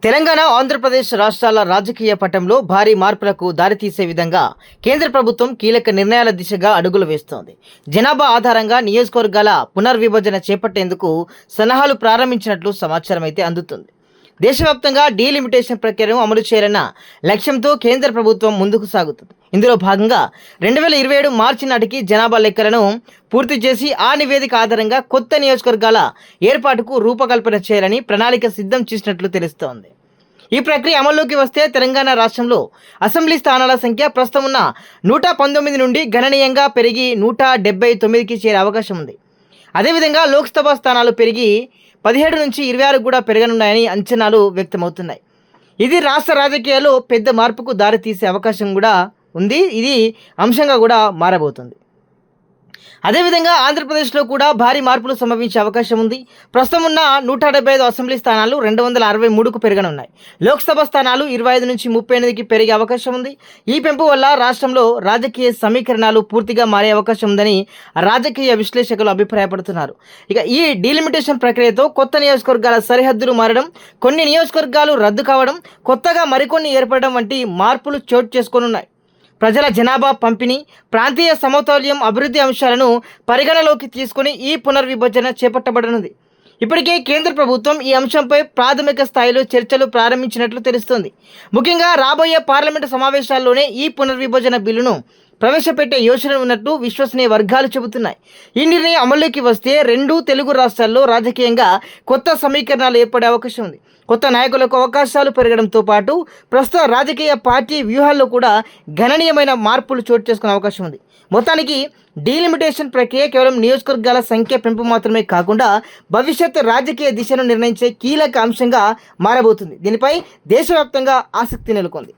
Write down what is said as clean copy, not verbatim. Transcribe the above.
తెలంగాణ, ఆంధ్రప్రదేశ్ రాష్ట్రాల రాజకీయ పటంలో భారీ మార్పులకు దారితీసే విధంగా కేంద్ర ప్రభుత్వం కీలక నిర్ణయాల దిశగా అడుగులు వేస్తోంది. జనాభా ఆధారంగా నియోజకవర్గాల పునర్విభజన చేపట్టేందుకు సన్నాహాలు ప్రారంభించినట్లు సమాచారం అయితే అందుతుంది. దేశవ్యాప్తంగా డీలిమిటేషన్ ప్రక్రియను అమలు చేయాలన్న లక్ష్యంతో కేంద్ర ప్రభుత్వం ముందుకు సాగుతుంది. ఇందులో భాగంగా 2027 మార్చి నాటికి జనాభా లెక్కలను పూర్తి చేసి ఆ నివేదిక ఆధారంగా కొత్త నియోజకవర్గాల ఏర్పాటుకు రూపకల్పన చేయాలని ప్రణాళిక సిద్ధం చేసినట్లు తెలుస్తోంది. ఈ ప్రక్రియ అమల్లోకి వస్తే తెలంగాణ రాష్ట్రంలో అసెంబ్లీ స్థానాల సంఖ్య ప్రస్తుతం ఉన్న 119 నుండి గణనీయంగా పెరిగి 179కి చేరే అవకాశం ఉంది. అదేవిధంగా లోక్సభ స్థానాలు పెరిగి 17 నుంచి 26 కూడా పెరగనున్నాయని అంచనాలు వ్యక్తమవుతున్నాయి. ఇది రాష్ట్ర రాజకీయాల్లో పెద్ద మార్పుకు దారితీసే అవకాశం కూడా ఉంది. ఇది అంశంగా కూడా మారబోతుంది. అదేవిధంగా ఆంధ్రప్రదేశ్లో కూడా భారీ మార్పులు సంభవించే అవకాశం ఉంది. ప్రస్తుతం ఉన్న 175 అసెంబ్లీ స్థానాలు 263కు పెరగనున్నాయి. లోక్సభ స్థానాలు 25 నుంచి 38కి పెరిగే అవకాశం ఉంది. ఈ పెంపు వల్ల రాష్ట్రంలో రాజకీయ సమీకరణాలు పూర్తిగా మారే అవకాశం ఉందని రాజకీయ విశ్లేషకులు అభిప్రాయపడుతున్నారు. ఇక ఈ డీలిమిటేషన్ ప్రక్రియతో కొత్త నియోజకవర్గాల సరిహద్దులు మారడం, కొన్ని నియోజకవర్గాలు రద్దు కావడం, కొత్తగా మరికొన్ని ఏర్పడడం వంటి మార్పులు చోటు చేసుకోనున్నాయి. ప్రజల జనాభా పంపిణీ, ప్రాంతీయ సమతౌల్యం, అభివృద్ధి అంశాలను పరిగణలోకి తీసుకుని ఈ పునర్విభజన చేపట్టబడనుంది. ఇప్పటికే కేంద్ర ప్రభుత్వం ఈ అంశంపై ప్రాథమిక స్థాయిలో చర్చలు ప్రారంభించినట్లు తెలుస్తోంది. ముఖ్యంగా రాబోయే పార్లమెంటు సమావేశాల్లోనే ఈ పునర్విభజన బిల్లును ప్రవేశపెట్టే యోచన ఉన్నట్టు విశ్వసనీయ వర్గాలు చెబుతున్నాయి. ఈ నిర్ణయం అమల్లోకి వస్తే 2 తెలుగు రాష్ట్రాల్లో రాజకీయంగా కొత్త సమీకరణాలు ఏర్పడే అవకాశం ఉంది. కొత్త నాయకులకు అవకాశాలు పెరగడంతో పాటు ప్రస్తుత రాజకీయ పార్టీ వ్యూహాల్లో కూడా గణనీయమైన మార్పులు చోటు చేసుకునే అవకాశం ఉంది. మొత్తానికి డీలిమిటేషన్ ప్రక్రియ కేవలం నియోజకవర్గాల సంఖ్య పెంపు మాత్రమే కాకుండా భవిష్యత్ రాజకీయ దిశను నిర్ణయించే కీలక అంశంగా మారబోతుంది. దీనిపై దేశవ్యాప్తంగా ఆసక్తి నెలకొంది.